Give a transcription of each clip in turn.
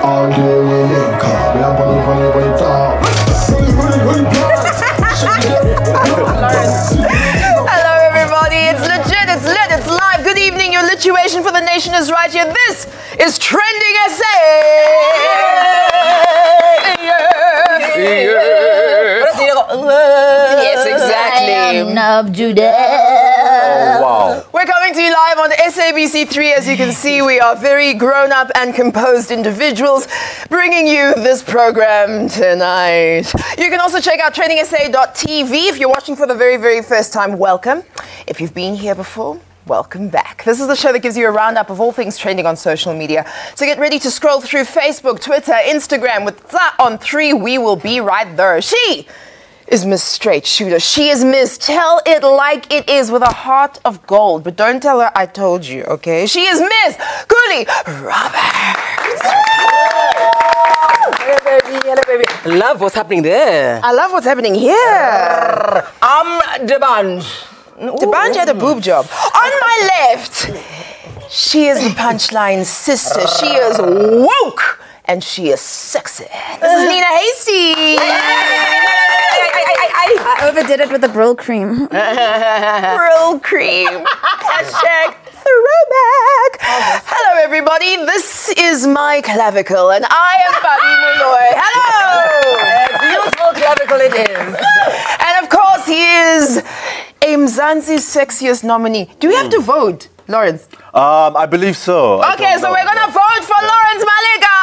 all day we link up. We are bunny top. Hello everybody, it's legit, it's lit, it's live. Good evening, your lituation for the nation is right here. This is TrendingSA. Yes, exactly. Oh, wow. We're coming to you live on SABC3. As you can see, we are very grown-up and composed individuals bringing you this program tonight. You can also check out TrendingSA.tv. If you're watching for the very, very first time, welcome. If you've been here before, welcome back. This is the show that gives you a roundup of all things trending on social media. So get ready to scroll through Facebook, Twitter, Instagram with Tsa on 3. We will be right there. She is Miss Straight Shooter. She is Miss Tell It Like It Is with a heart of gold. But don't tell her I told you, okay? She is Miss Kope Makgae. Hello, baby. Hello, baby. Love what's happening there. I love what's happening here. I'm the bunch. The bunch had a boob job. On my left, she is the punchline sister. She is woke and she is sexy. This is Nina Hasty. I overdid it with the brill cream. Brill cream. Hashtag throwback. Hello, everybody. This is my clavicle, and I am Buddy Malloy. Hello. Beautiful clavicle it is. And of course, he is a Mzansi's sexiest nominee. Do we have to vote, Lawrence? I believe so. Okay, so we're gonna vote for Lawrence Malika.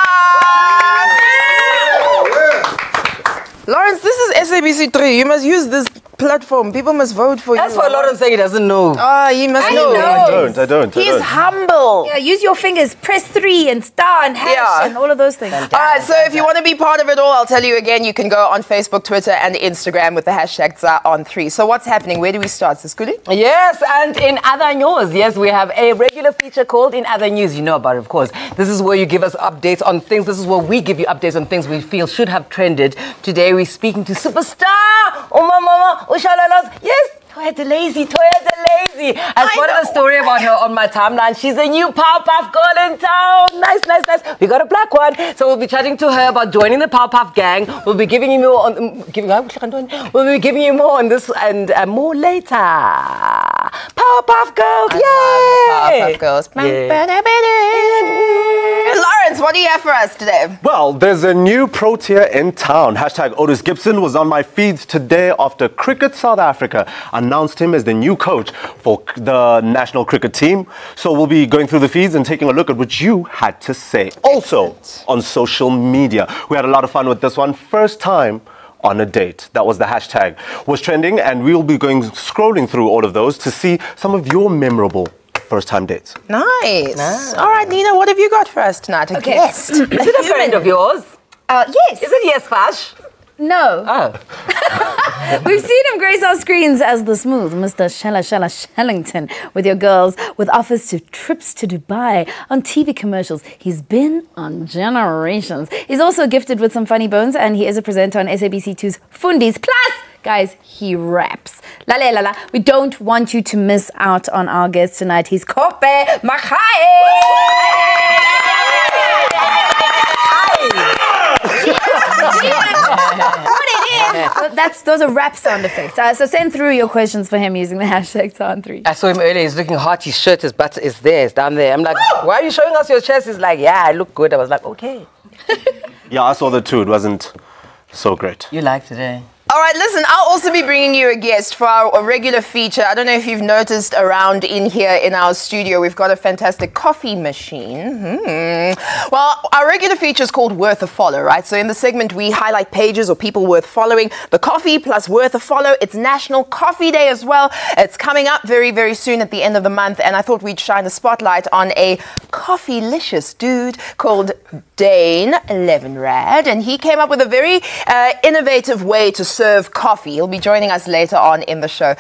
Lawrence, this is SABC3. You must use this platform. People must vote for you. That's what Lawrence saying he doesn't know. Ah, he must know. I don't. He's humble. Yeah, use your fingers, press 3 and star and hash and all of those things. All right, so if you want to be part of it all, I'll tell you again, you can go on Facebook, Twitter, and Instagram with the hashtag #on3. So what's happening? Where do we start, Siskuli? Yes, and in other news, yes, we have a regular feature called In Other News. You know about it, of course. This is where you give us updates on things. This is where we give you updates on things we feel should have trended. Today, we're speaking to superstar Mama Ushalalas. Yes, Toyota Lazy. I spotted a story about her on my timeline. She's a new Powerpuff Girl in town. Nice. We got a black one. So we'll be chatting to her about joining the Powerpuff gang. We'll be giving you more on this and more later. Powerpuff Girls, yay! Powerpuff Girls. Yeah. Lawrence, what do you have for us today? Well, there's a new Protea in town. Hashtag Otis Gibson was on my feeds today after Cricket South Africa announced him as the new coach for the national cricket team. So we'll be going through the feeds and taking a look at what you had to say. Also, on social media, we had a lot of fun with this one. First time on a date. That was the hashtag. Was trending, and we'll be scrolling through all of those to see some of your memorable first-time dates. Nice. All right, Nina, what have you got for us tonight? A guest. Is it a friend of yours? Yes. Is it Yes Fash? No. Oh. We've seen him grace our screens as the smooth Mr. Shellington with your girls, with offers to trips to Dubai, on TV commercials. He's been on Generations. He's also gifted with some funny bones, and he is a presenter on SABC2's Fundis. Plus, guys, he raps. La. We don't want you to miss out on our guest tonight. He's Kope Makgae. Those are rap sound effects. So send through your questions for him using the hashtag #on3. I saw him earlier. He's looking hot. His shirt, his butt is there. It's down there. I'm like, why are you showing us your chest? He's like, yeah, I look good. I was like, okay. Yeah, I saw that too. It wasn't so great. You liked it, eh? All right, listen, I'll also be bringing you a guest for our regular feature. I don't know if you've noticed around in here in our studio, we've got a fantastic coffee machine. Well, our regular feature is called Worth a Follow, right? So in the segment, we highlight pages or people worth following. The coffee plus worth a follow. It's National Coffee Day as well. It's coming up very, very soon at the end of the month. And I thought we'd shine a spotlight on a coffee-licious dude called Dane Levenrad. And he came up with a very innovative way to serve coffee. He'll be joining us later on in the show.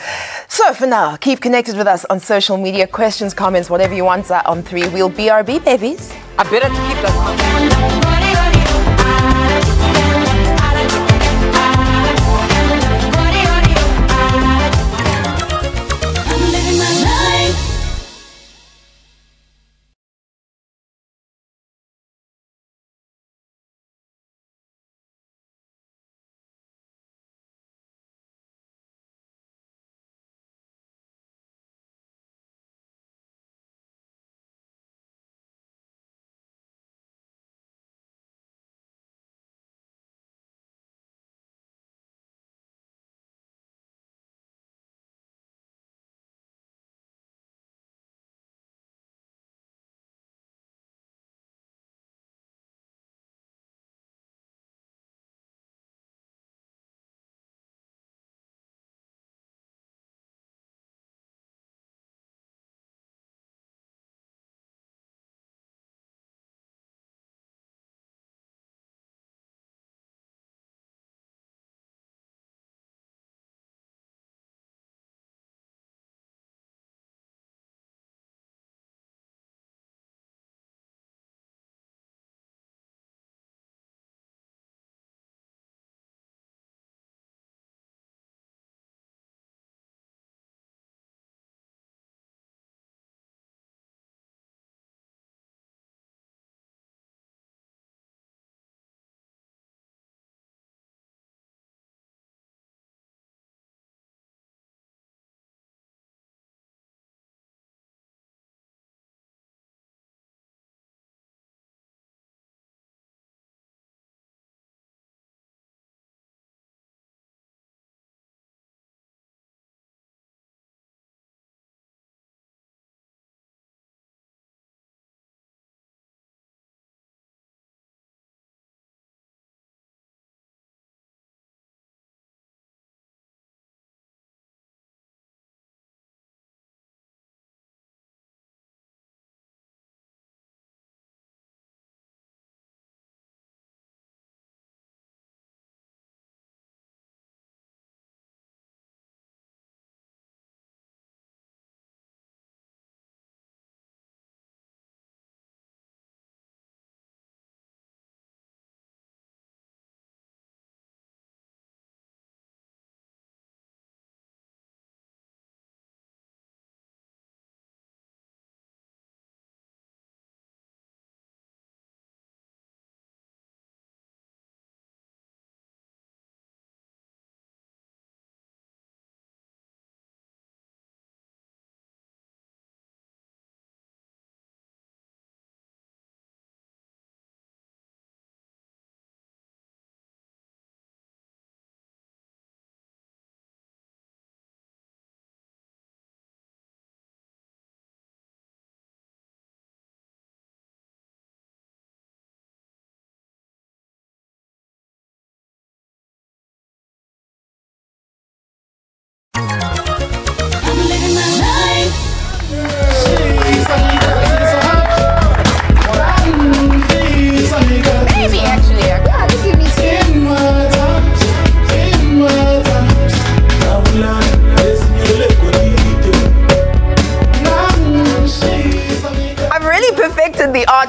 So for now, keep connected with us on social media. Questions, comments, whatever you want are on 3. We'll BRB, babies. I better keep that.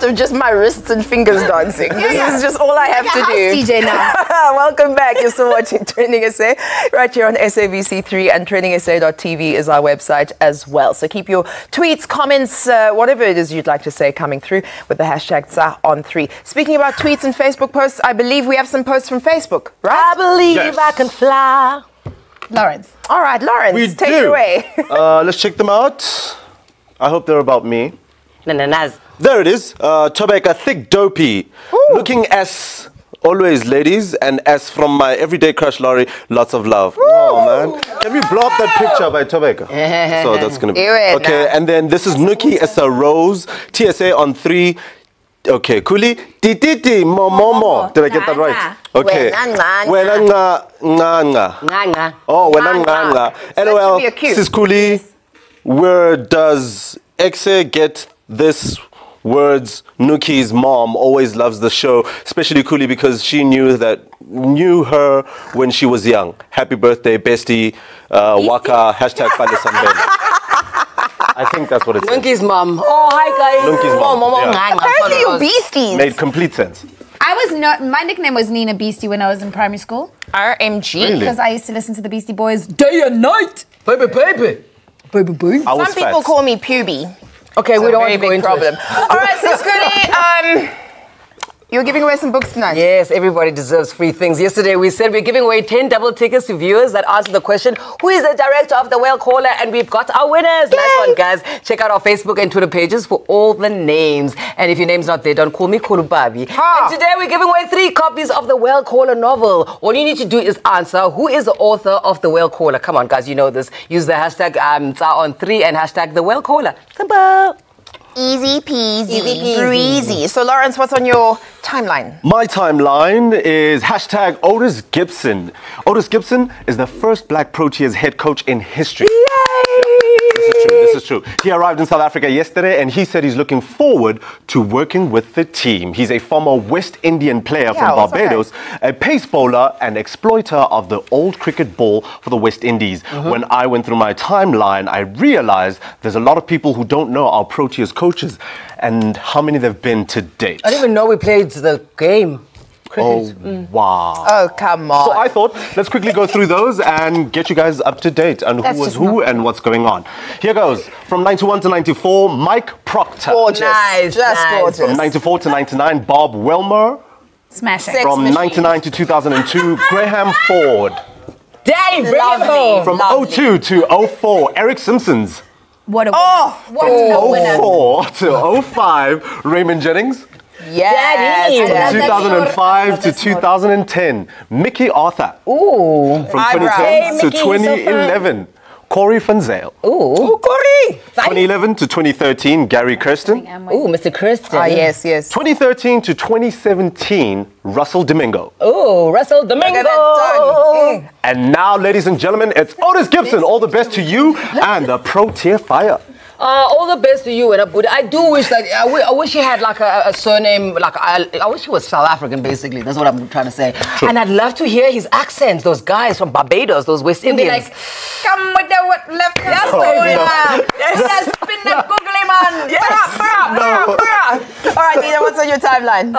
of just my wrists and fingers dancing. This is just all I have to do. DJ now. Welcome back. You're still watching TrendingSA right here on SABC3, and TrendingSA.tv is our website as well. So keep your tweets, comments, whatever it is you'd like to say coming through with the hashtag #on3. Speaking about tweets and Facebook posts, I believe we have some posts from Facebook, right? I believe I can fly. Lawrence. All right, Lawrence, take it away. Let's check them out. I hope they're about me. Naz. There it is. Tobeka Thick Dopey. Looking as always, ladies, and as from my everyday crush, Laurie, lots of love. Oh, man. Can we blow up that picture by Tobeka? So that's going to be... Okay, and then this is Nuki Esa Rose. TSA on 3. Okay, Kuli. Tititi Momomo. Did I get that right? Okay. Wena nga. Oh, wena nga. LOL. Sis Kuli. Where does Exe get this words? Nuki's mom always loves the show, especially Kuli, because she knew her when she was young. Happy birthday, bestie. Waka, hashtag Falisambele. I think that's what it says. Nuki's mom. Oh, hi guys. Nuki's mom. Yeah. Apparently you beasties. Made complete sense. My nickname was Nina Beastie when I was in primary school. RMG. Because I used to listen to the Beastie Boys day and night. Baby. Some people call me Puby. Okay, we don't want to go big into problem. it. All right, Sis Kuli, you're giving away some books tonight. Yes, everybody deserves free things. Yesterday we said we're giving away 10 double tickets to viewers that answer the question, who is the director of the Whale Caller? And we've got our winners. Yay! Nice one, guys. Check out our Facebook and Twitter pages for all the names. And if your name's not there, don't call me Kulubabi. And today we're giving away 3 copies of the Whale Caller novel. All you need to do is answer, who is the author of the Whale Caller? Come on, guys, you know this. Use the hashtag #on3 and hashtag the Whale Caller. Simple. Easy peasy, breezy. So, Lawrence, what's on your timeline? My timeline is hashtag Otis Gibson. Otis Gibson is the first black Proteas head coach in history. This is true. He arrived in South Africa yesterday and he said he's looking forward to working with the team. He's a former West Indian player from Barbados, a pace bowler and exploiter of the old cricket ball for the West Indies. When I went through my timeline, I realized there's a lot of people who don't know our Proteas coaches and how many they've been to date. I didn't even know we played the game. Oh, wow. Oh, come on. So I thought, let's quickly go through those and get you guys up to date on who was who and what's going on. Here goes. From 91 to 94, Mike Proctor. Gorgeous. Nice. Just gorgeous. From 94 to 99, Bob Wilmer. Smashing. From 99 to 2002, Graham Ford. Daddy, bring it home. From 02 to 04, Eric Simpsons. What a winner. 04 to 05, Raymond Jennings. Yes. From 2005 to 2010, Mickey Arthur. Ooh. From 2010 to 2011, Corey Van Zyl. Ooh, Corey. 2011 to 2013, Gary Kirsten. Ooh, Mr. Kirsten. Yes. 2013 to 2017, Russell Domingo. Ooh, Russell Domingo. And now, ladies and gentlemen, it's Otis Gibson. All the best to you and the Protea Fire. All the best to you, and I do wish that I wish he had like a surname, like I wish he was South African, basically. That's what I'm trying to say. True. And I'd love to hear his accents. Those guys from Barbados, those West Indians. Like, come with the left. Yes, spin that googly man. Yes. All right, Nina, what's on your timeline?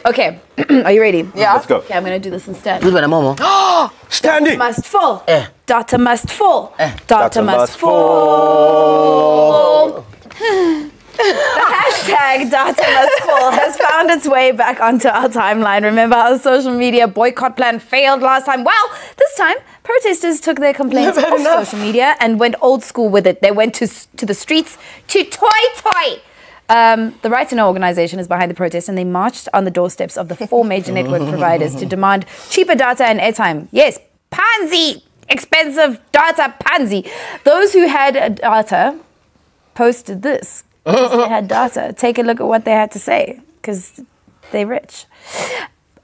Okay, are you ready? Yeah. Let's go. Okay, I'm going to do this instead. Standing. Must fall. Data must fall. Data must fall. The hashtag Data Must Fall has found its way back onto our timeline. Remember our social media boycott plan failed last time? Well, this time, protesters took their complaints off social media and went old school with it. They went to the streets to toy. The Right to Know organization is behind the protest, and they marched on the doorsteps of the 4 major network providers to demand cheaper data and airtime. Yes, pansy! Expensive data pansy. Those who had data posted this. They had data. Take a look at what they had to say, because they're rich.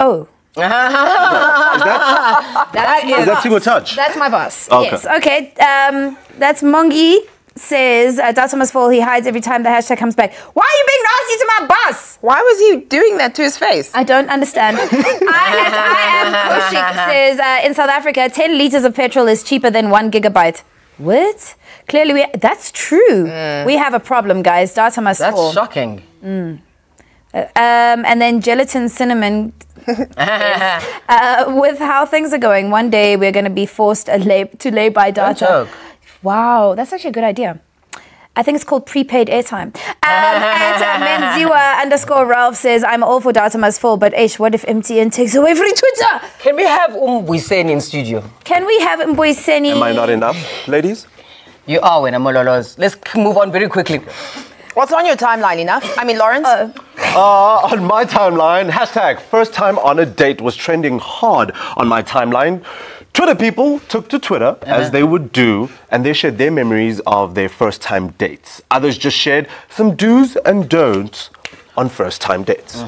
Oh. Is that too touch? That's my boss. Okay. Yes. Okay. That's Mongi. Says Data must fall. He hides every time the hashtag comes back. Why are you being nasty to my boss? Why was he doing that to his face? I don't understand. I am Koshik says in South Africa 10 liters of petrol is cheaper than 1 gigabyte. What? Clearly that's true. We have a problem, guys. Data must fall. That's shocking. And then gelatin cinnamon. With how things are going, one day we're going to be forced to lay by data. Wow, that's actually a good idea. I think it's called prepaid airtime. Menziwa_Ralph says, I'm all for data must fall, but what if MTN takes away free Twitter? Can we have Mbuyiseni in studio? Can we have Mbuyiseni? Am I not enough, ladies? You are, when I'm Mololos. Let's move on very quickly. What's on your timeline, Enough? I mean, Lawrence? On my timeline, hashtag first time on a date was trending hard on my timeline. Twitter people took to Twitter, as they would do, and they shared their memories of their first time dates. Others just shared some do's and don'ts on first time dates.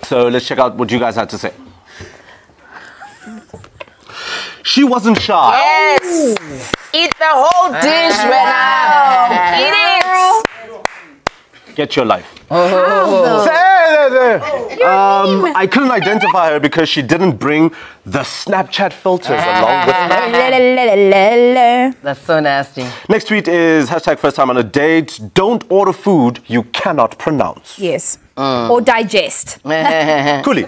So let's check out what you guys had to say. She wasn't shy. Yes! Eat the whole dish, Rena! Eat it! Get your life. How? I couldn't identify her because she didn't bring the Snapchat filters along with her. That's so nasty. Next tweet is hashtag first time on a date. Don't order food you cannot pronounce. Yes. Or digest. Kuli,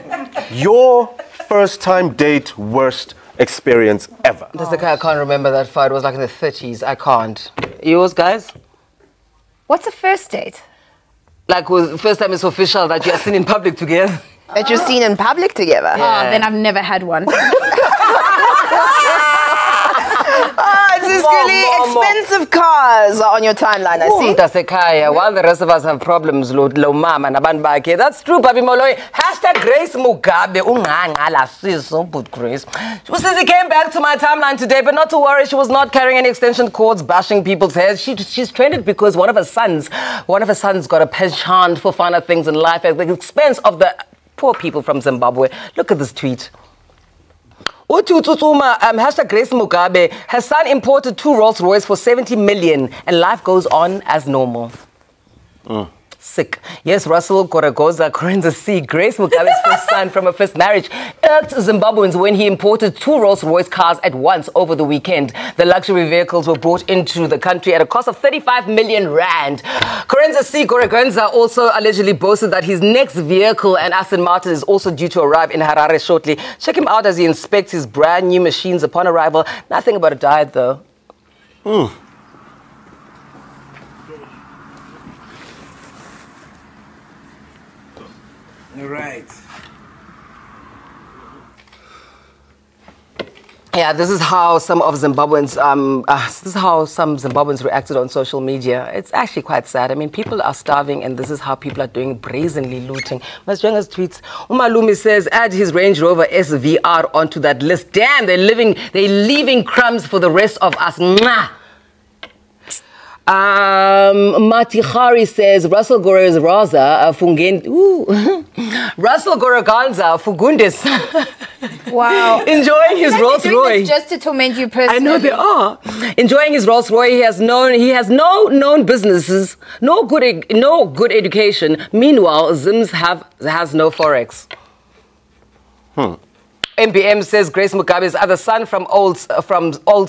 your first time date worst experience ever. That's the guy I can't remember that far. It was like in the 30s. I can't. Yours, guys? What's a first date? Like, first time it's official that you are seen in public together. That you're seen in public together. Oh, then I've never had one. It's really expensive cars are on your timeline, I see. While the rest of us have problems, lo mama nabantu bakhe. That's true, Papi Moloi. Hashtag Grace Mugabe. But Grace. She says he came back to my timeline today, but not to worry, she was not carrying any extension cords, bashing people's heads. She's trended because one of her sons got a penchant for finer things in life at the expense of the poor people from Zimbabwe. Look at this tweet. Hashtag Grace Mugabe. Her son imported 2 Rolls Royce for 70 million and life goes on as normal. Sick. Yes, Russell Goragoza, TrendingSA, Grace Mugabe's first son from her first marriage, irked Zimbabweans when he imported 2 Rolls Royce cars at once over the weekend. The luxury vehicles were brought into the country at a cost of 35 million rand. TrendingSA Goragoza also allegedly boasted that his next vehicle, an Aston Martin, is also due to arrive in Harare shortly. Check him out as he inspects his brand new machines upon arrival. Nothing about a diet, though. Right. Yeah, this is how some Zimbabweans reacted on social media. It's actually quite sad. I mean, people are starving, and this is how people are doing, brazenly looting. Masjenga's tweets. Umalumi says, add his Range Rover SVR onto that list. Damn, they're leaving crumbs for the rest of us. Mwah! Matihari says Russell Goraganza Russell Goraganza Fugundis. Wow. Enjoying his Rolls Royce. Just to torment you personally. I know they are. Enjoying his Rolls Royce. He has no known businesses, no good education. Meanwhile, Zims has no forex. MBM says Grace Mugabe's other son from old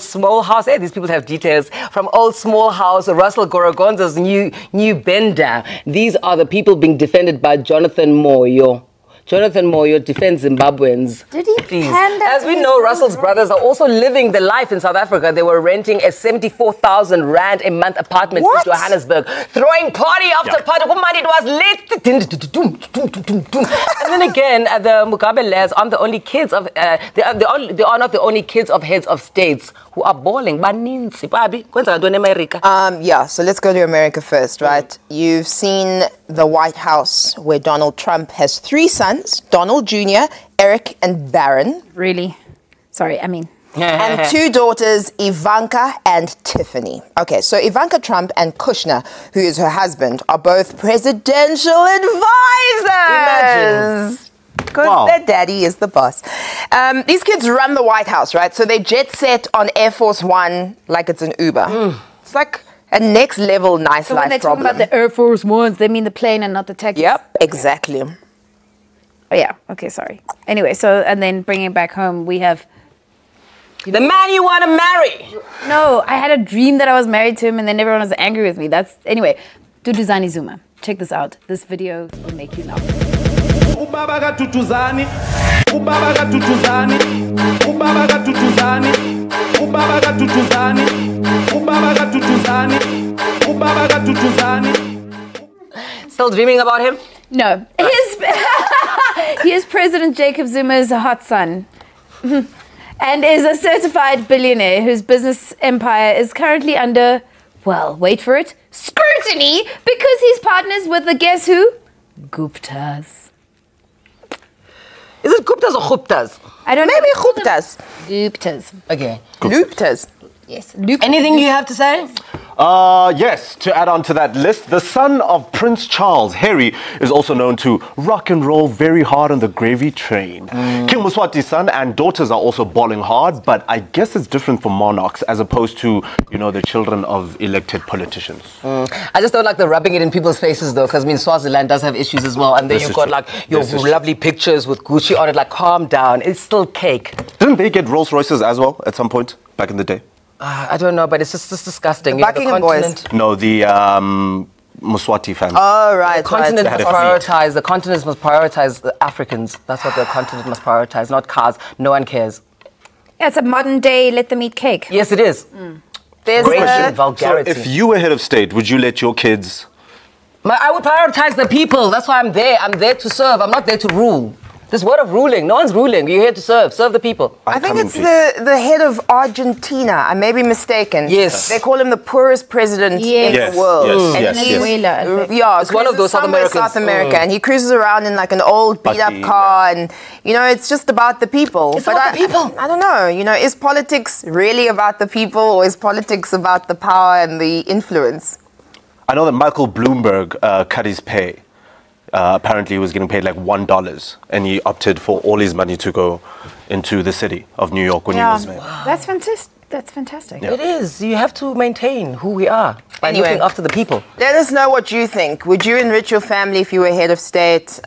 small house. Hey, these people have details. From old small house, Russell Goraganza's new bender. These are the people being defended by Jonathan Moyo. Jonathan Moyo defends Zimbabweans. Did he? Please. As we know, Russell's brothers are also living the life in South Africa. They were renting a 74,000 rand a month apartment in Johannesburg, throwing party after party. What money it was lit. And then again, the Mugabe lads aren't the only kids of. They are not the only kids of heads of states who are balling. Yeah, so let's go to America first, right? You've seen the White House where Donald Trump has 3 sons, Donald Jr., Eric, and Barron. Really? Sorry, I mean. And 2 daughters, Ivanka and Tiffany. Okay, so Ivanka Trump and Kushner, who is her husband, are both presidential advisors. Because their daddy is the boss. These kids run the White House, right? So they jet set on Air Force One like it's an Uber. It's like a next level nice So life when they problem. talk about the Air Force Ones, they mean the plane and not the taxi. Yep, exactly. Oh, yeah, okay, sorry. Anyway, so, and then bringing it back home, we have... The man you want to marry. No, I had a dream that I was married to him and then everyone was angry with me. Anyway, Duduzane Zuma. Check this out. This video will make you laugh. Ubaba kaTutuzane, ubaba kaTutuzane, ubaba kaTutuzane, ubaba kaTutuzane, ubaba kaTutuzane, ubaba kaTutuzane. Still dreaming about him? No. He is President Jacob Zuma's hot son. And is a certified billionaire whose business empire is currently under, well, wait for it, scrutiny, because he's partners with the guess who? Guptas. Is it Guptas or Guptas? I don't Maybe know. Guptas. Guptas. Okay. Guptas. Yes. Anything you have to say? Yes, to add on to that list, the son of Prince Charles, Harry, is also known to rock and roll very hard on the gravy train. King Moswati's son and daughters are also balling hard, but I guess it's different for monarchs as opposed to, you know, the children of elected politicians. I just don't like the rubbing it in people's faces though, because I mean Swaziland does have issues as well, and then This you've is got true. like your This is true. lovely pictures with Gucci on it. Like, calm down, it's still cake. Didn't they get Rolls Royces as well at some point back in the day? I don't know, but it's just disgusting. The You know, Buckingham boys. continent- No, the Muswati family. Oh, right. The continent Had must a fleet. prioritize. The continent must prioritize the Africans. That's what the continent must prioritize, not cars. No one cares. Yeah, it's a modern day let them eat cake. Yes, it is. There's Great a, and vulgarity. So if you were head of state, would you let your kids... I would prioritize the people. That's why I'm there. I'm there to serve. I'm not there to rule. This word of ruling, no one's ruling. You're here to serve. Serve the people. I think come in it's peace. the head of Argentina. I may be mistaken. Yes. They call him the poorest president in Yes, the world. yes, And yes, he's- Venezuela. Yeah, It's one of cruises those South somewhere in Americans. South America, and he cruises around in like an old beat-up Buggy, car, and you know, it's just about the people. It's about the people. I don't know. You know, is politics really about the people, or is politics about the power and the influence? I know that Michael Bloomberg cut his pay. Apparently he was getting paid like $1, and he opted for all his money to go into the city of New York when he was mayor. That's fantastic. That's fantastic. It is. You have to maintain who we are by Anyway. looking after the people. Let us know what you think. Would you enrich your family if you were head of state,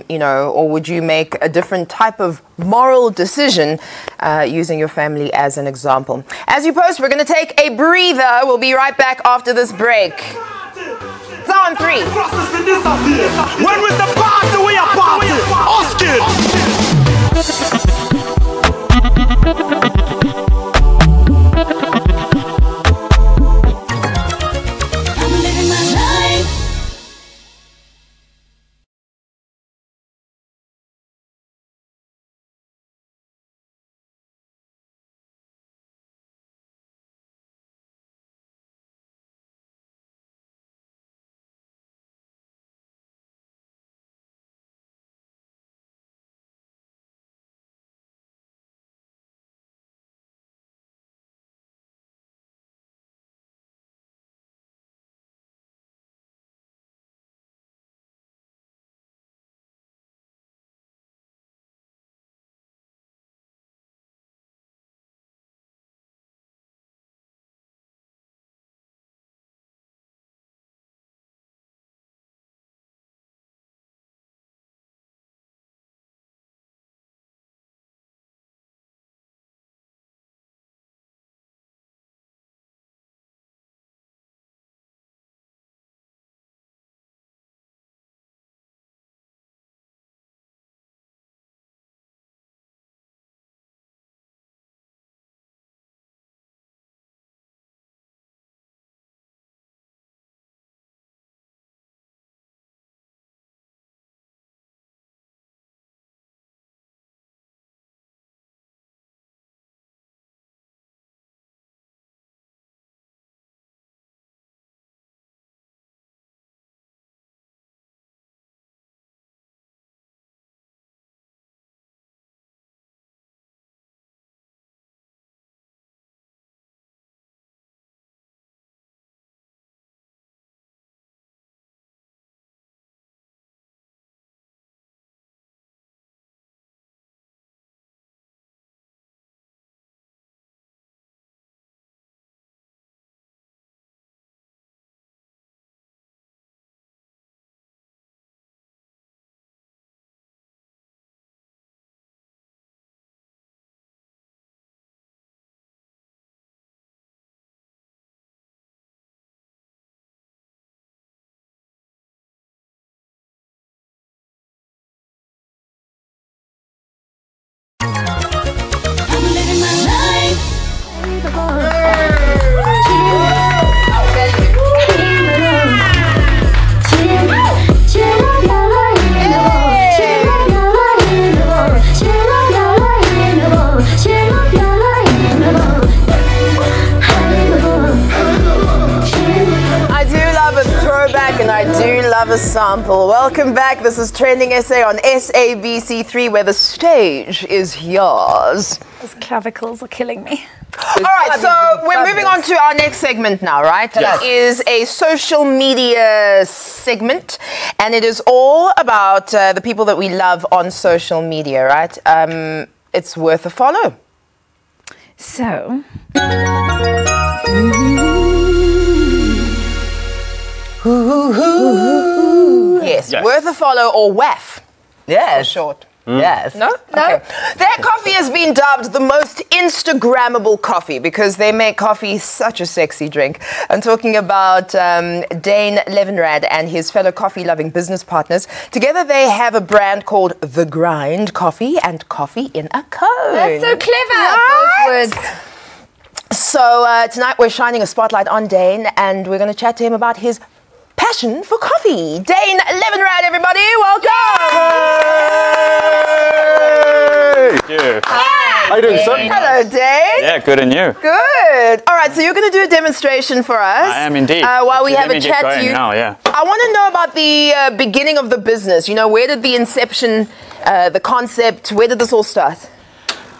you know, or would you make a different type of moral decision using your family as an example? As you post, we're going to take a breather. We'll be right back after this break. It's on 3. When we say party, we are party. sample. Welcome back. This is TrendingSA on SABC3, where the stage is yours. Those clavicles are killing me. All right, so we're moving on to our next segment now, right? Yes. It is a social media segment, and it is all about the people that we love on social media, right? It's worth a follow. So, Yes, worth a follow or WAF. Yes. Short. Yes. No? Okay. Their coffee has been dubbed the most Instagrammable coffee because they make coffee such a sexy drink. I'm talking about Dane Levenrad and his fellow coffee-loving business partners. Together they have a brand called The Grind Coffee and Coffee in a Cone. that's so clever. Right? Those words. So tonight we're shining a spotlight on Dane and we're going to chat to him about his passion for coffee. Dane Levenrad, everybody, welcome! Thank you. How you doing, sir? Hello, Dane. Yeah, good and you. Good. All right, so you're going to do a demonstration for us. I am indeed. While we Actually, have let a me get chat going to you. now, yeah. I want to know about the beginning of the business. You know, where did the inception, the concept, where did this all start?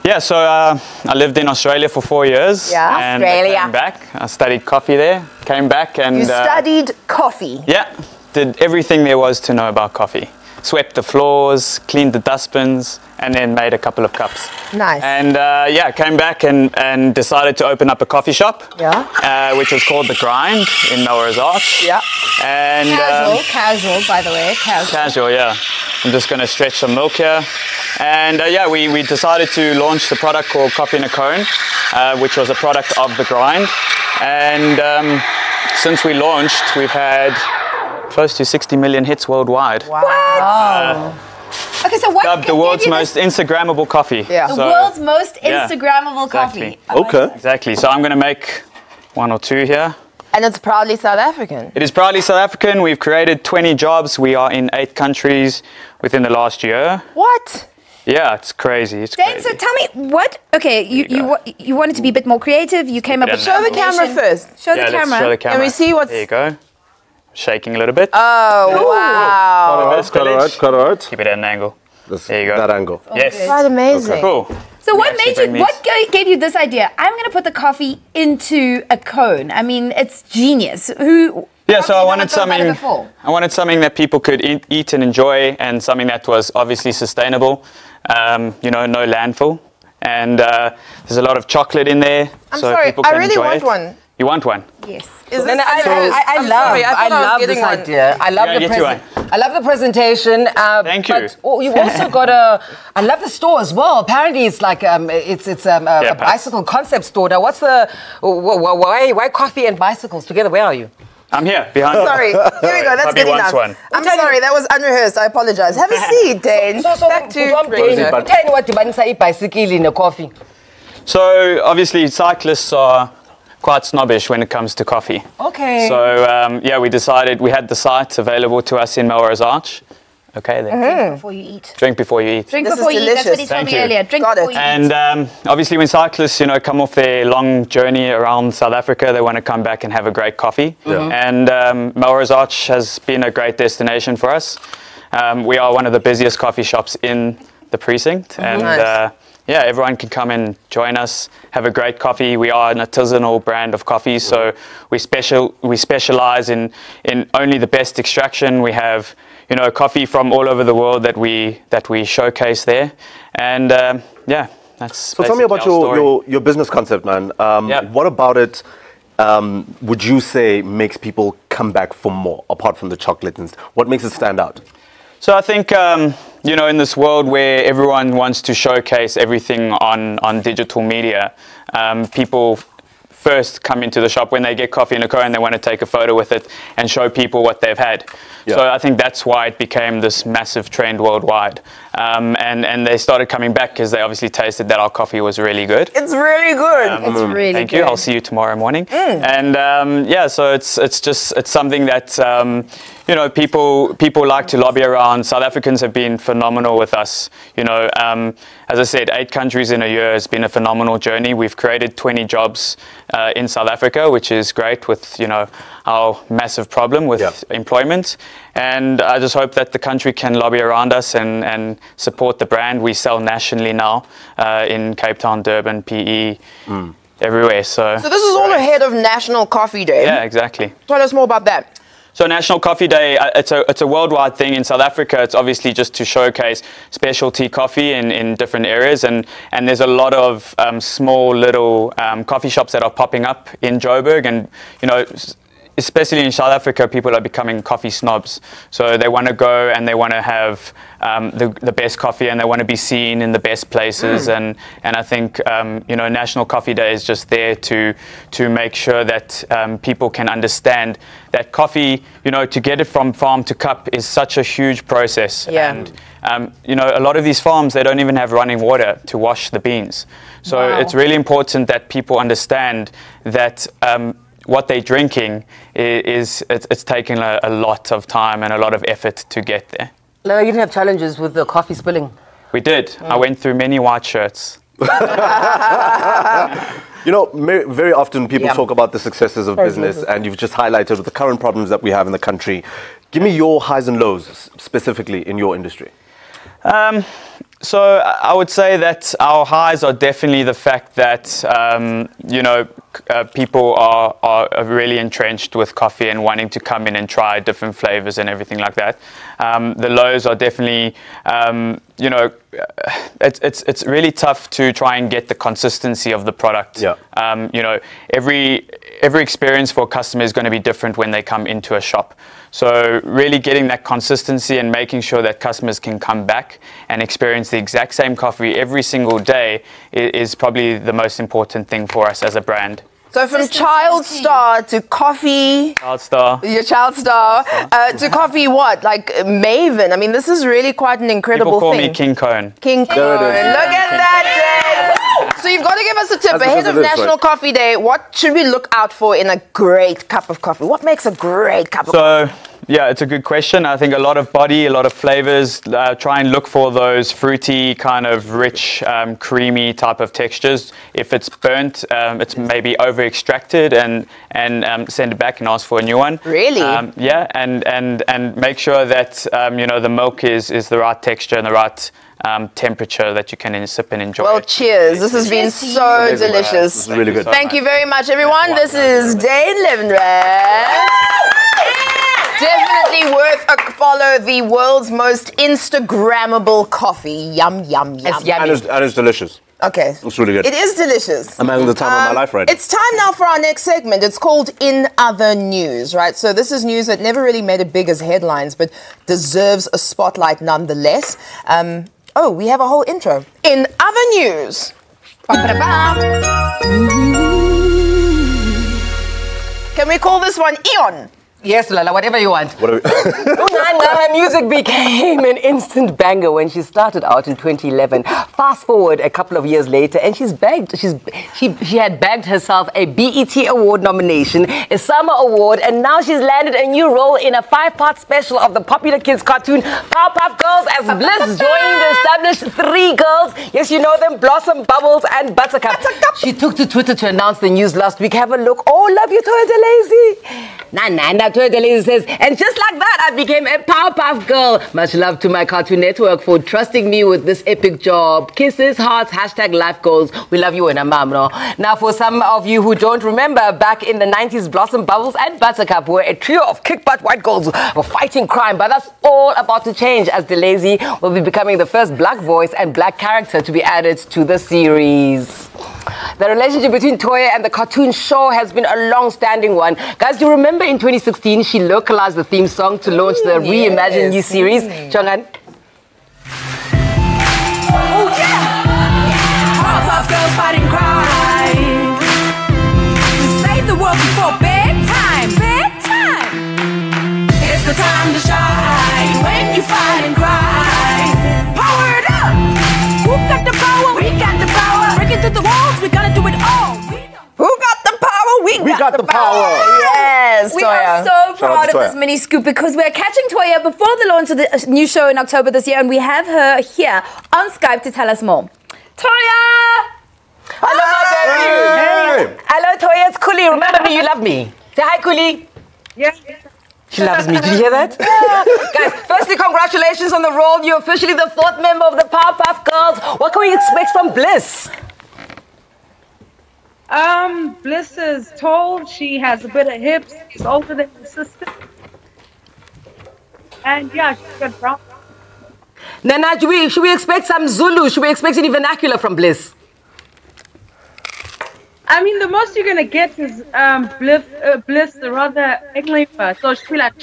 Yeah, so I lived in Australia for 4 years. Yeah, and Australia. I came back. I studied coffee there. Came back and You studied coffee. yeah, did everything there was to know about coffee. Swept the floors, cleaned the dustbins, and then made a couple of cups. Nice. And yeah, came back and decided to open up a coffee shop. Yeah. Which was called The Grind in Melrose Arch. Yeah. And Casual, by the way, casual, yeah. I'm just going to stretch some milk here. And yeah, we decided to launch the product called Coffee in a Cone, which was a product of The Grind. And since we launched, we've had close to 60 million hits worldwide. Wow. Okay, so what? Dubbed the world's most Instagrammable coffee. Yeah. The So- world's most yeah, Instagrammable exactly. coffee. Okay. Exactly. So I'm going to make one or two here. And it's proudly South African. It is proudly South African. We've created 20 jobs. We are in 8 countries within the last year. What? Yeah, it's crazy. It's Dane, crazy. so tell me what? Okay, you wanted to be a bit more creative. You came up with Show Show the camera first. Show Yeah, the let's camera. show the camera. Can we see what's... There you go. Shaking a little bit. Oh, wow. It's quite alright, quite alright. Keep it at an angle. There you go. That angle. Yes. Quite amazing. Cool. So what actually made you? bring these. What gave you this idea? I'm going to put the coffee into a cone. I mean, it's genius. Who? Yeah, so I wanted thought about it something. before? I wanted something that people could eat and enjoy, and something that was obviously sustainable. You know, no landfill, and there's a lot of chocolate in there. I'm so sorry, people I can really enjoy want it. one. You want one? Yes. Is No, no, I'm I sorry, I thought I was love getting this one. idea. I love Yeah, the get you one. I love the presentation. Thank you. But you've also got a. I love the store as well. Apparently, it's like it's a Pat. bicycle concept store. Now, what's the why coffee and bicycles together? Where are you? I'm here behind. Sorry. Here we go. That's Puppy good wants enough. one. I'm sorry. That was unrehearsed. I apologize. Have a seat, Dane. Back to Rosa. Tell me what dibanisa bicycle in a coffee. So obviously cyclists are quite snobbish when it comes to coffee. Okay. So yeah, we decided we had the site available to us in Melrose Arch. Okay, then. Before you eat. Drink before you eat. Drink This before is you eat. That's what he delicious. told Thank me you. earlier. Drink Got before it. you eat. And obviously when cyclists, you know, come off their long journey around South Africa, they want to come back and have a great coffee. And Melrose Arch has been a great destination for us. We are one of the busiest coffee shops in the precinct. And Nice. yeah, everyone can come and join us, have a great coffee. We are an artisanal brand of coffee, so we specialize in only the best extraction. We have, you know, coffee from all over the world that we showcase there. And yeah, that's So tell me about basically our story. your business concept, man. Yeah. What about it would you say makes people come back for more, apart from the chocolate? And what makes it stand out? So I think, you know, in this world where everyone wants to showcase everything on digital media, people first come into the shop when they get coffee in a cone, they want to take a photo with it and show people what they've had. Yeah. So I think that's why it became this massive trend worldwide. And they started coming back because they obviously tasted that our coffee was really good. It's really good. It's really Thank good. you. I'll see you tomorrow morning. And yeah, so it's something that you know, people like to lobby around. South Africans have been phenomenal with us. You know, as I said, 8 countries in a year has been a phenomenal journey. We've created 20 jobs in South Africa, which is great with, you know, our massive problem with employment. And I just hope that the country can lobby around us and support the brand. We sell nationally now in Cape Town, Durban, PE, everywhere. So this is all ahead of National Coffee Day. Yeah, exactly. Tell us more about that. So National Coffee Day, it's a worldwide thing. In South Africa, it's obviously just to showcase specialty coffee in different areas. And there's a lot of small little coffee shops that are popping up in Joburg. And, you know, especially in South Africa, people are becoming coffee snobs. So they want to go and they want to have the best coffee, and they want to be seen in the best places. And I think, you know, National Coffee Day is just there to make sure that people can understand that coffee, you know, to get it from farm to cup is such a huge process. Yeah. And, you know, a lot of these farms, they don't even have running water to wash the beans. So it's really important that people understand that what they're drinking it's taken a lot of time and a lot of effort to get there. No, you didn't have challenges with the coffee spilling? We did. I went through many white shirts. You know, very often people talk about the successes of business, and you've just highlighted the current problems that we have in the country. Give me your highs and lows, specifically in your industry. So I would say that our highs are definitely the fact that, you know, people are really entrenched with coffee and wanting to come in and try different flavors and everything like that. The lows are definitely, you know, it's really tough to try and get the consistency of the product. Yeah. You know, every experience for a customer is going to be different when they come into a shop. So really getting that consistency and making sure that customers can come back and experience the exact same coffee every single day is probably the most important thing for us as a brand. So from child star to coffee, your child star, to coffee what? Like Maven. I mean, this is really quite an incredible People call thing. me King Cone. King Cone. Look at that, Dave. So you've got to give us a tip ahead of National Coffee Day. What should we look out for in a great cup of coffee? What makes a great cup of coffee? Yeah, it's a good question. I think a lot of body, a lot of flavors. Try and look for those fruity, kind of rich, creamy type of textures. If it's burnt, it's maybe over-extracted, and send it back and ask for a new one. Really? Yeah, and make sure that you know, the milk is the right texture and the right temperature that you can sip and enjoy. Well, cheers. This has been so delicious. This is really good. Thank you very much, everyone. This is Day 11 Rand. Definitely worth a follow. The world's most Instagrammable coffee. Yum, yum, yum. It's yummy. And it's delicious. Okay. It's really good. It is delicious. I'm having the time of my life right now. It's time now for our next segment. It's called In Other News, right? So this is news that never really made it big as headlines, but deserves a spotlight nonetheless. Oh, we have a whole intro. In Other News. Can we call this one Eon? Yes, Lala, whatever you want. Her music became an instant banger when she started out in 2011. Fast forward a couple of years later, and she had bagged herself a BET Award nomination, a Summer Award, and now she's landed a new role in a 5-part special of the popular kids cartoon Powerpuff Girls as Bliss, joining the established 3 girls. Yes, you know them, Blossom, Bubbles, and Buttercup. She took to Twitter to announce the news last week. Have a look. Oh, love you, Toy Lazy. Nah, Toy Lazy says, and just like that, I became a Powerpuff Girl. Much love to my Cartoon Network for trusting me with this epic job. Kisses, hearts, #life goals. We love you and mom, no? Now, for some of you who don't remember, back in the 90s, Blossom, Bubbles, and Buttercup were a trio of kick-butt white girls who were fighting crime. But that's all about to change, as Lazy will be becoming the first black voice and black character to be added to the series. The relationship between Toya and the cartoon show has been a long-standing one. Guys, do you remember in 2016, she localized the theme song to launch the Reimagined You series? Chongan? Oh, yeah! Powerpuff Girls fighting crime. To save the world before bedtime. It's the time to shine when you fight and cry. Power it up! Who got the power? We got the power. Breaking through the walls, we gotta do it all. Who got the power? We got got the power. Yes, We Toya. are so Shout out proud to of this Toya. mini scoop because we're catching Toya before the launch of the new show in October this year, and we have her here on Skype to tell us more. Toya! Hello, my baby. Hey. Hello, Toya. It's Kuli. Remember me, you love me. Say hi, Kuli. Yeah. She loves me. Did you hear that? Guys, firstly, congratulations on the role. You're officially the 4th member of the Powerpuff Girls. What can we expect from Bliss? Bliss is tall. She has a bit of hips. She's older than her sister. And yeah, she's got brown. Nana, should we expect some Zulu? Should we expect any vernacular from Bliss? I mean, the most you're gonna get is Bliss, the rather English. So she'll be like,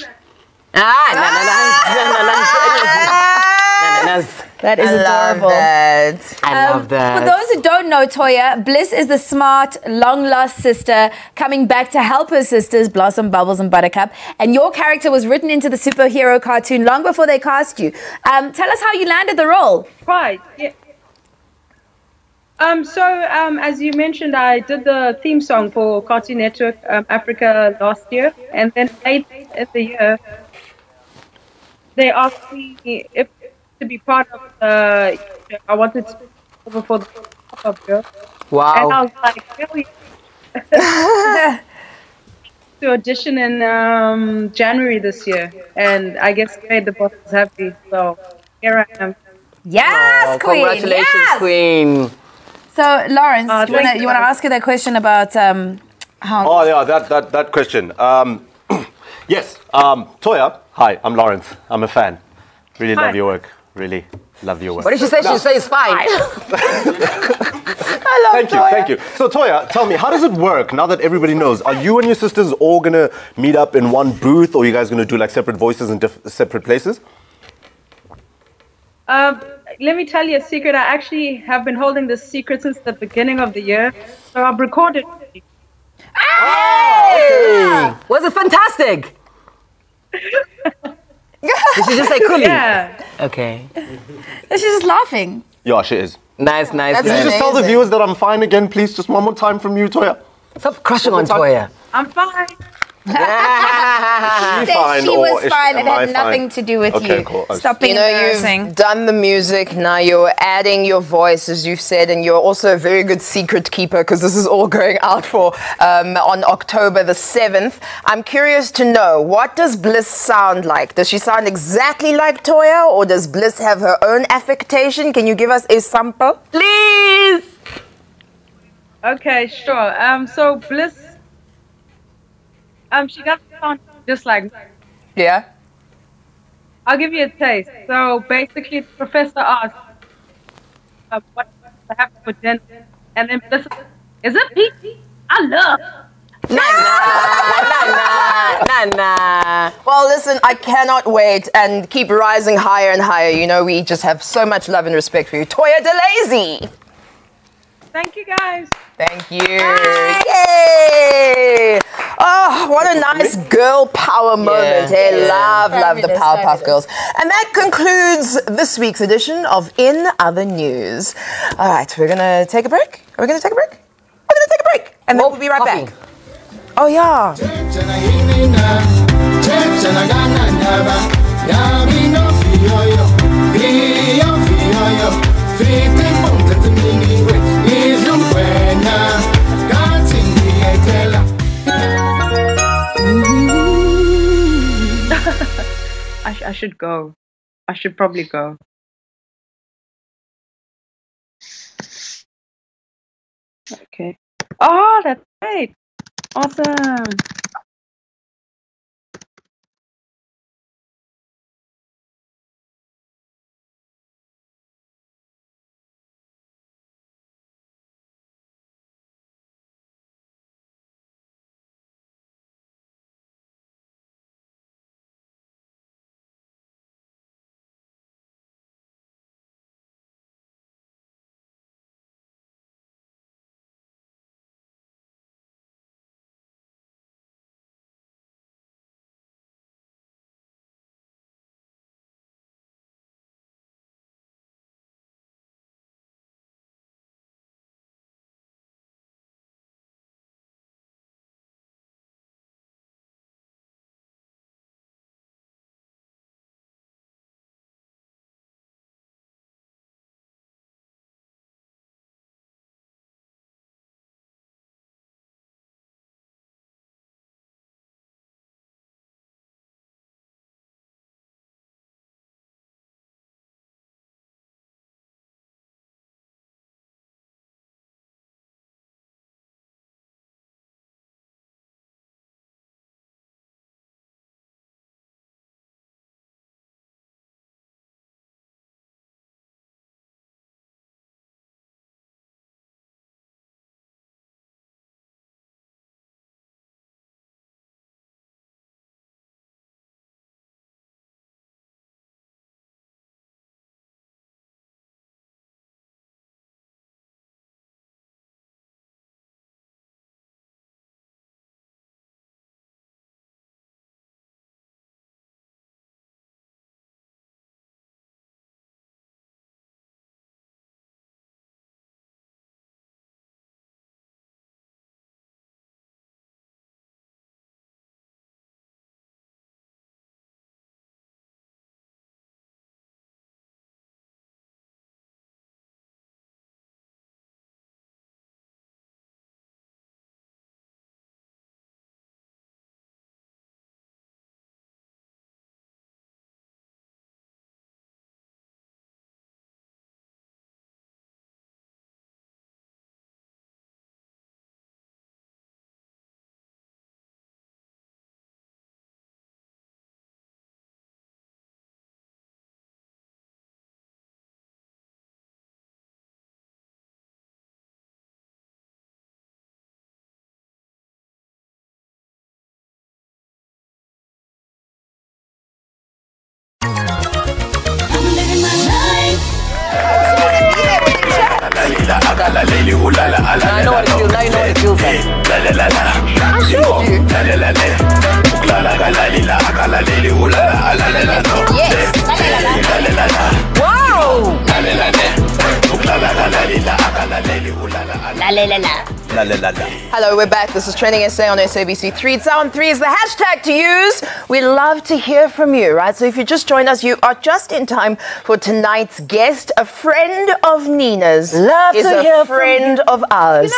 That is adorable. I love that. For those who don't know Toya, Bliss is the smart, long-lost sister coming back to help her sisters, Blossom, Bubbles, and Buttercup. And your character was written into the superhero cartoon long before they cast you. Tell us how you landed the role. right, yeah. As you mentioned, I did the theme song for Cartoon Network Africa last year, and then late in the year, they asked me if to be part of the. I wanted to over for the Powerpuff Girl, and I Wow. was like, hell yeah. To audition in January this year, and I guess made the bosses happy. So here I am. Yes, Queen. Congratulations, Yes. Queen. So, Lawrence, thank you you. want to ask her that question about how... Oh yeah, that question. Yes, Toya. Hi, I'm Lawrence. I'm a fan. Really Hi. love your work. Really love your work. What did she say? She said it's fine. Thank you. So Toya, tell me, how does it work now that everybody knows? Are you and your sisters all gonna meet up in one booth, or are you guys gonna do like separate voices in separate places? Let me tell you a secret. I actually have been holding this secret since the beginning of the year. So I've recorded. Hey! Was it fantastic? Did she just say Kuli? Yeah. Okay. She's just laughing. Yeah, she is. Nice. Can you just tell the viewers that I'm fine again, please? Just one more time from you, Toya. Stop crushing on Toya. I'm fine. Is Said she was fine. It had nothing to do with Okay, you. cool. Stop being You know, embarrassing. you've done the music, now you're adding your voice, as you've said, and you're also a very good secret keeper because this is all going out for on October the 7th. I'm curious to know, what does Bliss sound like? Does she sound exactly like Toya, or does Bliss have her own affectation? Can you give us a sample? Please. Okay, sure. So Bliss, she doesn't sound just like me. Yeah? I'll give you a taste. So basically, the professor asked what to have for dinner, and then Bliss, is it pizza? I love. Nah. Well, listen, I cannot wait, and keep rising higher and higher. You know, we just have so much love and respect for you. Toya DeLazy. Thank you, guys. Thank you. Yay! Oh, what a nice girl power moment. Hey, love the Fabulous, Powerpuff fabulous. Girls. And that concludes this week's edition of In Other News. All right, we're going to take a break. Are we going to take a break? We're going to take a break. And then we'll be right back. Oh, yeah. I should go. I should probably go. Okay. Oh, that's great. Awesome. la lady, ooh la la, la I know what it feels. Now you know what it feels like. la la la la. I showed you. La la la la. La la la la la la lady, ooh la la la la la. Yes. La la la la. Wow! La la la la. La la la la lady, ooh la la la. La la la la. La la la la. Hello, we're back. This is TrendingSA on SABC3. It's on 3 is the hashtag to use. We love to hear from you, right? So if you just joined us, you are just in time for tonight's guest, a friend of Nina's. Love is to a hear from friend of ours.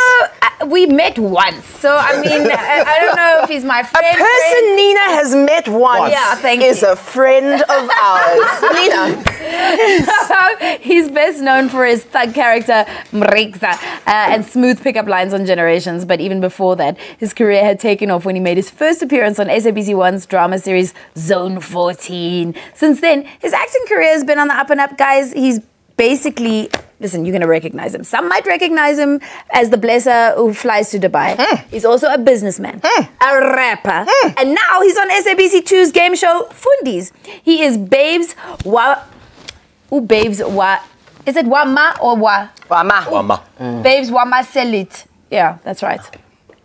We met once, so I mean, I don't know if he's my A friend. person Nina has met once Yeah, thank is you. a friend of ours. Nina. He's best known for his thug character Mrikza and smooth pickup lines on Generations. But even before that, his career had taken off when he made his first appearance on SABC1's drama series Zone 14. Since then, his acting career has been on the up and up, guys. He's basically, listen, you're going to recognize him. Some might recognize him as the blesser who flies to Dubai. He's also a businessman, a rapper, and now he's on SABC2's game show Fundies. He is Babes Babes is it Wama or Wa? Wama. Babes Wama Selit. Yeah, that's right.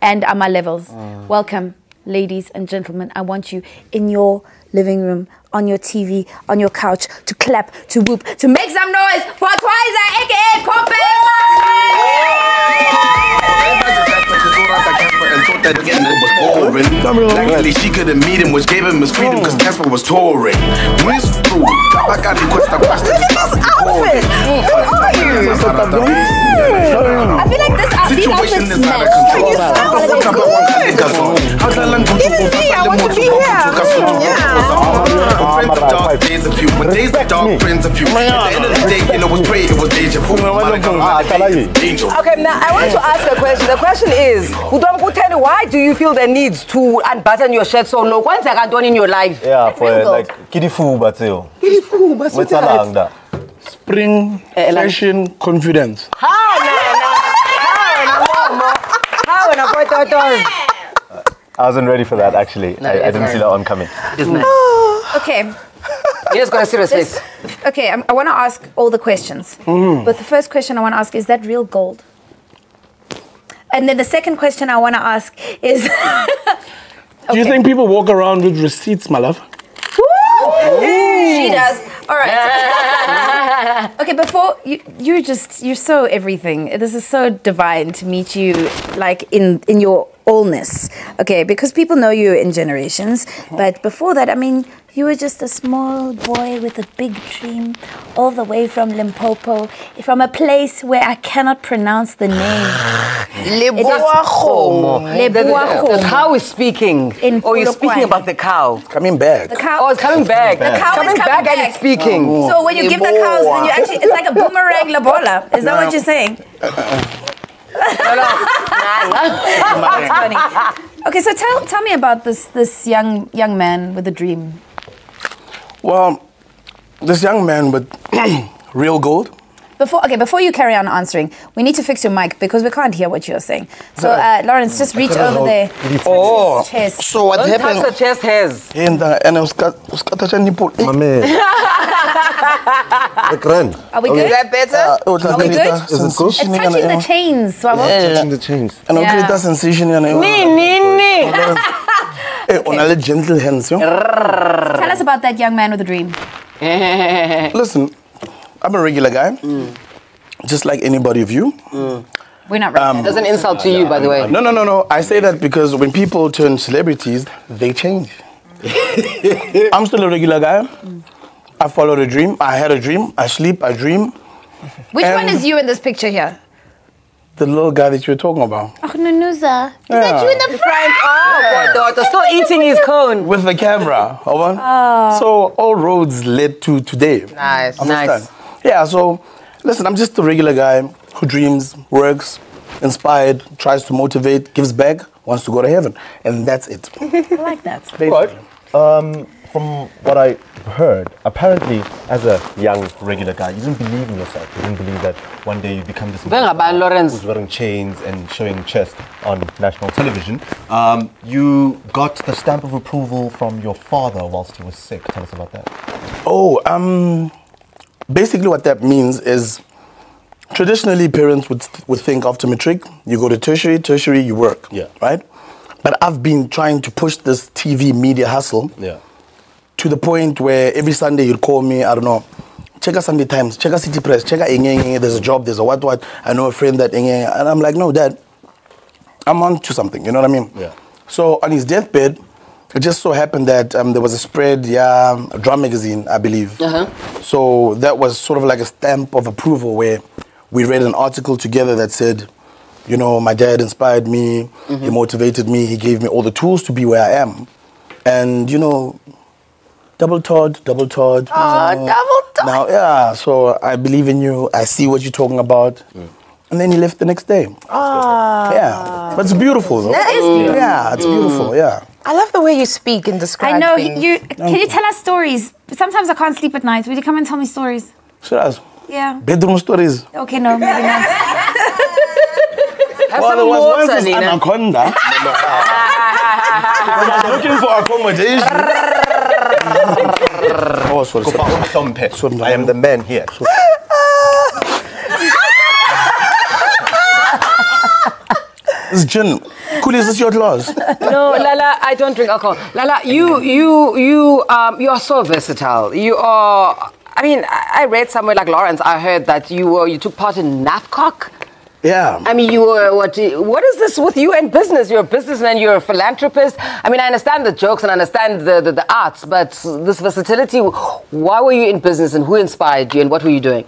And Ama Levels. Welcome, ladies and gentlemen. I want you in your living room, on your TV, on your couch, to clap, to whoop, to make some noise for Twiza, aka Kope Makgae. Luckily, she couldn't meet him, which gave him his freedom because Casper was touring. Miss Fruit, I got the question. Look at this outfit. Who are you? I feel like these Situation outfits is out of match. control. Even me, I want to be here. Friends of dark days of few, but days of dark friends of few. At the end of the day, you know what's great, it was deja vu. Angel. Okay, now I want to ask a question. The question is, why do you feel the need to unbutton your shirt so low? What's that done in your life? Yeah, for like kidifu bateo. What's that? Spring, fashion, confidence. How and avoid those? I wasn't ready for that actually. I didn't see that one coming. Okay. You just got a serious face. Okay, I want to ask all the questions. But the first question I want to ask is that real gold? And then the second question I want to ask is... Do you think people walk around with receipts, my love? She does. All right. Okay, before you're so everything. This is so divine to meet you like in your allness. Okay, because people know you in Generations, but before that, I mean, you were just a small boy with a big dream, all the way from Limpopo, from a place where I cannot pronounce the name. The cow is speaking. Or you're speaking about the cow. Coming back. The cow. Oh, it's coming back. The cow is coming back and it's speaking. So when you give the cows, then you actually, it's like a boomerang labola. Is that what you're saying? That's funny. Okay, so tell me about this young man with a dream. Well, this young man with real gold. Before you carry on answering, we need to fix your mic because we can't hear what you're saying. So, Lawrence, just reach over there. Oh, Chest. so what Don't happened? touch the chest hairs. And I was cut nipple. Mame. Are we good? Is that better? Are we good? Is it cool? It's touching the chains. So Touching the chains. And Yeah. okay, that sensation. On a gentle hands. Tell us about that young man with a dream. Listen, I'm a regular guy, just like anybody of you. We're not ready. That's an insult to you, by the way. No. I say that because when people turn celebrities, they change. I'm still a regular guy. I followed a dream. I had a dream. I sleep. I dream. Which one is you in this picture here? The little guy that you were talking about. Oh, Nunuza. Is Yeah. that you in the front? Oh, daughter, still eating his cone. With the camera. So all roads led to today. Nice. Understand? Yeah, so listen, I'm just a regular guy who dreams, works, inspired, tries to motivate, gives back, wants to go to heaven. And that's it. I like that. Right. From what I heard, apparently, as a young regular guy, you didn't believe in yourself. You didn't believe that one day you become this man who's wearing chains and showing chest on national television. You got the stamp of approval from your father whilst he was sick. Tell us about that. Basically what that means is Traditionally, parents would think after matric, you go to tertiary, you work. Yeah. Right? But I've been trying to push this TV media hustle to the point where every Sunday you'd call me, I don't know, check out Sunday Times, check out City Press, check out there's a job, there's a what. I know a friend that and I'm like, no, Dad, I'm on to something, you know what I mean? Yeah. So on his deathbed, it just so happened that there was a spread, a drum magazine, I believe. So that was sort of like a stamp of approval where we read an article together that said, you know, my dad inspired me, he motivated me, he gave me all the tools to be where I am. And, you know, double Todd. Oh, double Todd. Now, yeah, so I believe in you, I see what you're talking about. And then he left the next day. Yeah, but it's beautiful though. That is beautiful. Yeah, it's beautiful, yeah. I love the way you speak and describe I know. things. Can you tell us stories? Sometimes I can't sleep at night. Will you come and tell me stories? Sure. Yeah. Bedroom stories. Okay, no, maybe not. Have Well, some there was water, once this Nina. anaconda. I was looking for accommodation. Oh, sorry. I am the man here. This gin. Cool, is this your glass? No, Lala, I don't drink alcohol. Lala, you are so versatile. You are. I mean, I read somewhere like Lawrence. I heard that you took part in NAFCOC. Yeah. I mean, you were what is this with you and business? You're a businessman. You're a philanthropist. I mean, I understand the jokes and I understand the arts, but this versatility. Why were you in business and who inspired you and what were you doing?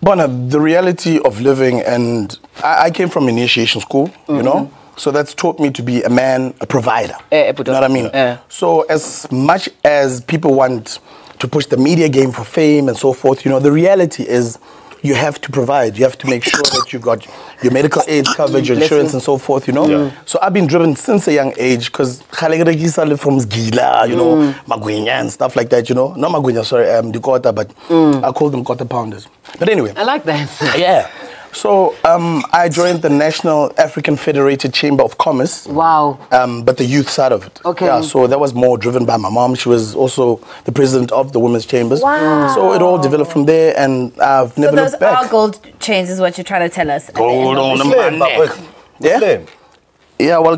Bona, the reality of living, and I came from initiation school, you know, so that's taught me to be a man, a provider. You know what I mean? So as much as people want to push the media game for fame and so forth, you know, the reality is you have to provide. You have to make sure that you've got your medical aid coverage, your insurance and so forth, you know. So I've been driven since a young age because from Gila, you know, Magwenya and stuff like that, you know. Not Magwenya, sorry, Dakota, but I call them quarter pounders. But anyway. I like that. Yeah. So I joined the National African Federated Chamber of Commerce. Wow. But the youth side of it. Okay. Yeah, so that was more driven by my mom. She was also the president of the Women's Chambers. Wow. So it all developed from there, and I've never looked back. So those are gold chains is what you're trying to tell us. Gold on my neck. Yeah? Yeah, well,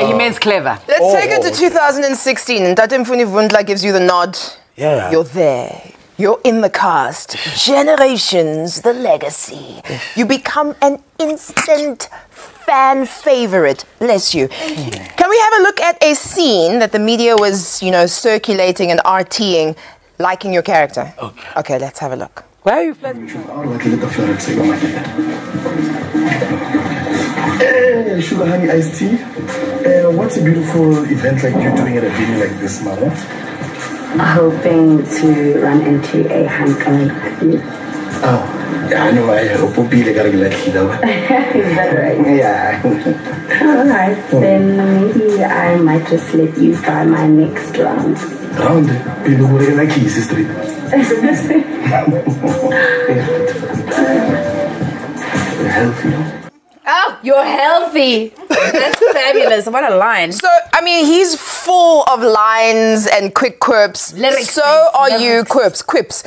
he means clever. Let's take it to 2016. And Tate Mfuni Vundla gives you the nod. Yeah. You're there. You're in the cast. Generations, the legacy. You become an instant fan favorite. Bless you. Can we have a look at a scene that the media was, you know, circulating and RTing, liking your character? Okay, let's have a look. Why are you flirting? Sugar honey iced tea. What's a beautiful event like you doing at a venue like this, Mama? Hoping to run into a handsome like you. Oh, yeah, I know. I hope we'll be like a like you know. Is that right? Yeah. Alright, then maybe I might just let you try my next round. Round? People who are like you, sister. You're healthy. Oh, you're healthy. That's fabulous. What a line. So, I mean, he's full of lines and quick quips. Lyrics, so please. are Lyrics. you, quips.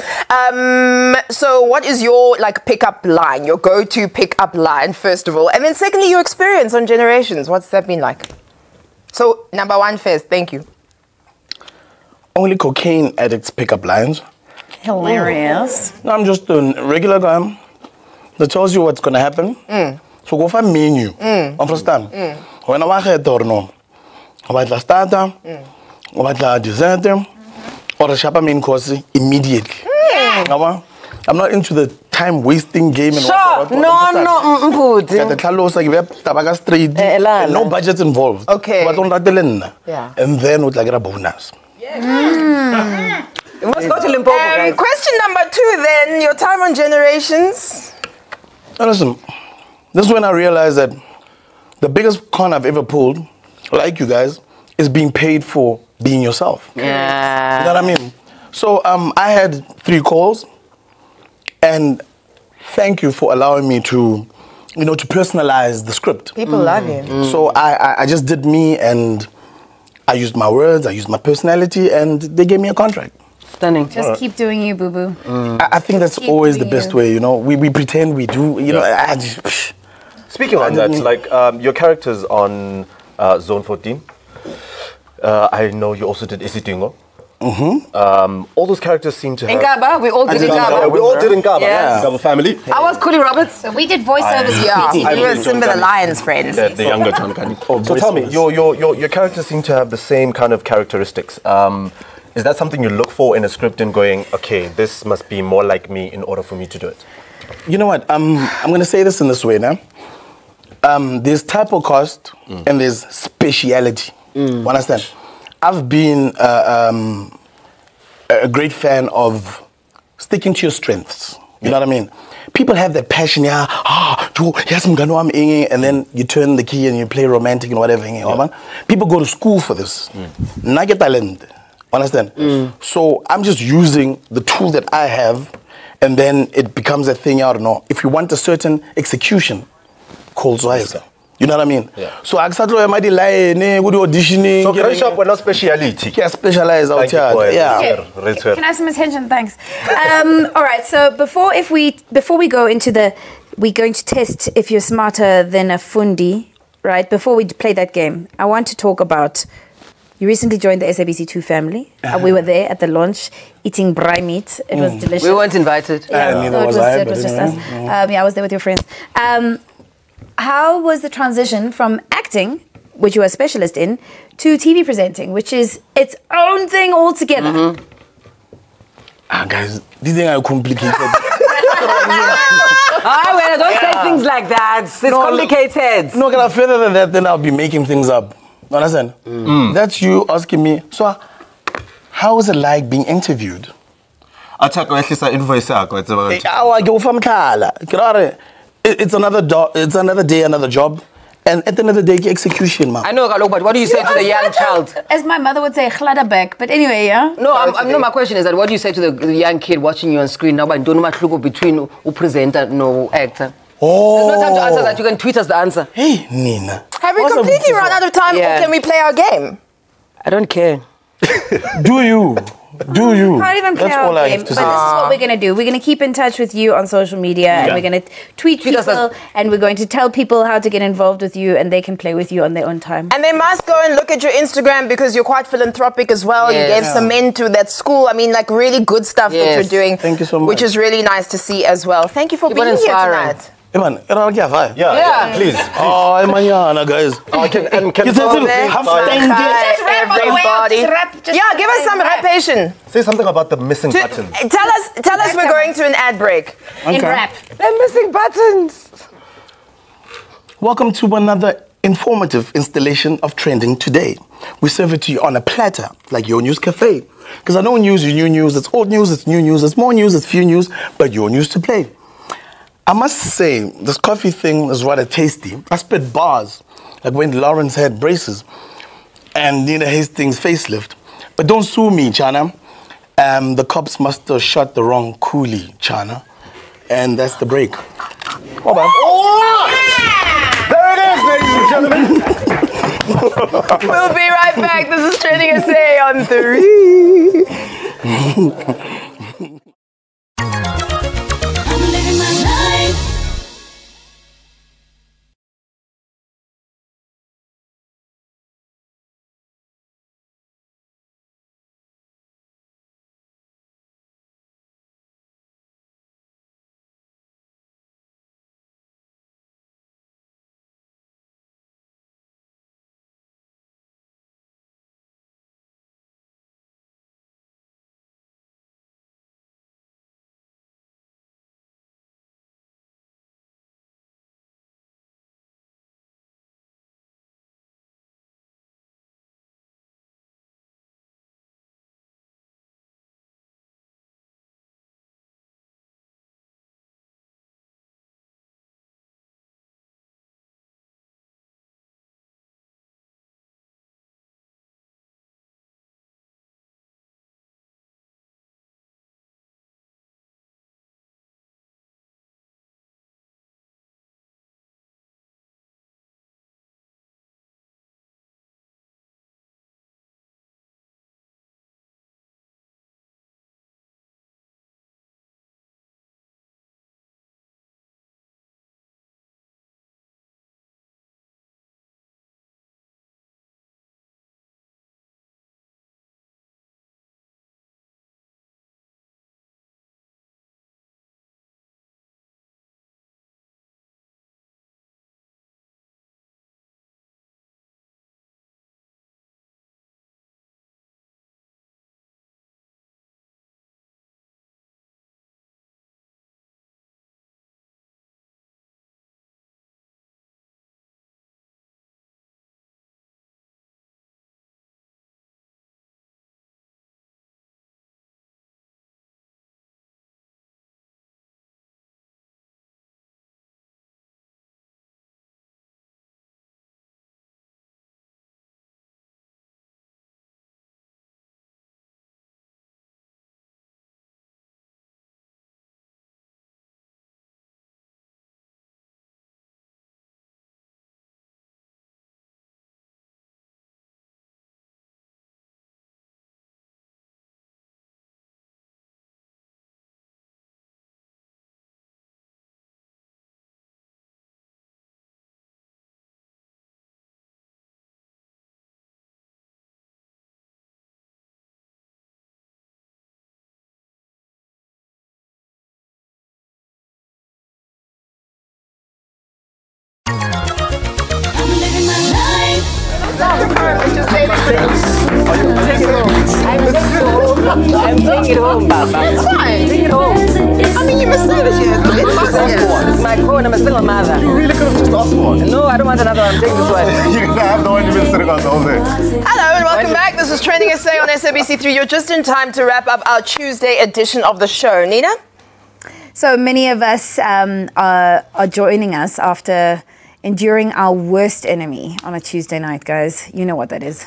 So what is your, like, pickup line, your go-to pickup line, first of all? And then secondly, your experience on Generations. What's that been like? So, number one first, thank you. Only cocaine addicts pick up lines. Hilarious. No, I'm just a regular guy that tells you what's going to happen. So go find menu. Understand? When I want to no, I want to start, I want to dessert, or a shopper main course immediately. I'm not into the time wasting game and Sure. No. Street, and no budget involved. Okay. Yeah. And then with like a bonus. We must go to Limpopo, guys. Question number two then, your time on Generations. Now listen, this is when I realized that the biggest con I've ever pulled, like you guys, is being paid for being yourself. Yeah. You know what I mean? So I had 3 calls, and thank you for allowing me to, you know, to personalize the script. People love you. So I just did me, and I used my words, I used my personality, and they gave me a contract. Stunning. Just keep doing you, boo boo. I think that's Keep always the doing best you. way, you know. We pretend we do, you know. I just, Speaking on that, like your characters on Zone 14, I know you also did Isidingo. All those characters seem to have... Nkaba, we all did Nkaba. We all did Nkaba. Yes. Nkaba family. I was Coolie Roberts. So we did voiceovers. We were Simba the Lion's friends. The younger John Kani. So tell me, your characters seem to have the same kind of characteristics. Is that something you look for in a script and going, okay, this must be more like me in order for me to do it? You know what? I'm going to say this in this way now. There's typecast and there's speciality. You understand? I've been a great fan of sticking to your strengths. You know what I mean? People have that passion, yeah, and then you turn the key and you play romantic and whatever. People go to school for this. Nugget talent. Understand? So I'm just using the tool that I have, and then it becomes a thing. I don't know. If you want a certain execution, call Zwizer. You know what I mean? Yeah. So I exactly am good auditioning. So can shop with no speciality. Yeah, specialize out here. Yeah. Can I have some attention? Thanks. All right. So before we go into we're going to test if you're smarter than a fundi, right? Before we play that game, I want to talk about. You recently joined the SABC2 family. We were there at the launch eating braai meat. It was delicious. We weren't invited. Yeah, neither no, it was was, I, it was but just anyway. us. Yeah, I was there with your friends. How was the transition from acting, which you are a specialist in, to TV presenting, which is its own thing altogether? Guys, these things are complicated. Well, don't say things like that. It's complicated. No, further than that, then I'll be making things up. Understand? That's you asking me. So, how is it like being interviewed? It's another day, another job. And at the end of the day, execution, man. I know, but what do you say to the young child? As my mother would say, back. But anyway, yeah? No, my question is that what do you say to the young kid watching you on screen now? But don't know between who presenter and no actor. Oh. There's no time to answer that. You can tweet us the answer. Hey, Nina. Have we completely run out of time, or can we play our game? I don't care. Do you? Do you? Can't even play That's our all I game. have But to this is say. what we're going to do. We're going to keep in touch with you on social media, and we're going to tweet people, and we're going to tell people how to get involved with you, and they can play with you on their own time. And they must go and look at your Instagram because you're quite philanthropic as well. Yes. You gave some men to that school. I mean, like really good stuff that you're doing. Thank you so much. Which is really nice to see as well. Thank you for being here tonight. Man, Yeah, please. Oh, manana, guys. Can Everybody. Yeah, give us some repation. say something about the missing buttons. Tell us we're going to an ad break. In rap. They're missing buttons. Welcome to another informative installation of Trending Today. We serve it to you on a platter, like your news cafe. Because I know news is new news, it's old news, it's new news, it's more news, it's few news, but your news to play. I must say, this coffee thing is rather tasty. I spit bars, like when Lawrence had braces and Nina Hastings facelift. But don't sue me, Chana. The cops must have shot the wrong coolie, Chana. And that's the break. Oh, man. There it is, ladies and gentlemen. We'll be right back. This is TrendingSA on 3. Bring it home, Baba. It's fine. Bring it home. I mean, you must say this year. It's my phone. I'm a single mother. You really could have just asked for one. No, I don't want another one. I'm taking this one. You're gonna have the one you've been sitting on the whole day. Hello and welcome back. This is TrendingSA on SABC3. You're just in time to wrap up our Tuesday edition of the show. Nina? So many of us are joining us after enduring our worst enemy on a Tuesday night, guys. You know what that is.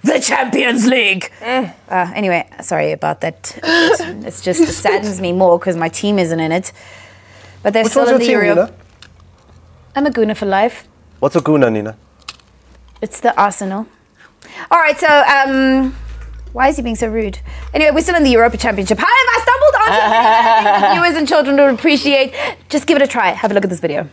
The Champions League. Anyway, sorry about that. It's just, it saddens me more because my team isn't in it. But they're still in the Euro. I'm a Gooner for life. What's a Gooner, Nina? It's the Arsenal. All right, so why is he being so rude? Anyway, we're still in the Europa Championship. However, I stumbled onto something that I think the viewers and children would appreciate. Just give it a try. Have a look at this video.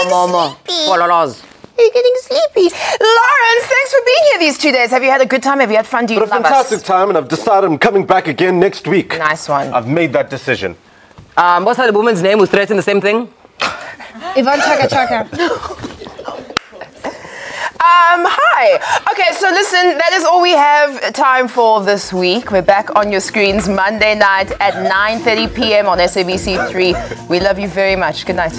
Mama. You're getting sleepy. Lawrence, thanks for being here these 2 days. Have you had a good time? Have you had fun? Do you love us? A fantastic time, and I've decided I'm coming back again next week. Nice one. I've made that decision. What's that woman's name who threatened the same thing? Yvonne Chaka Chaka. Hi. Okay, so listen, that is all we have time for this week. We're back on your screens Monday night at 9:30 p.m. on SABC3. We love you very much. Good night.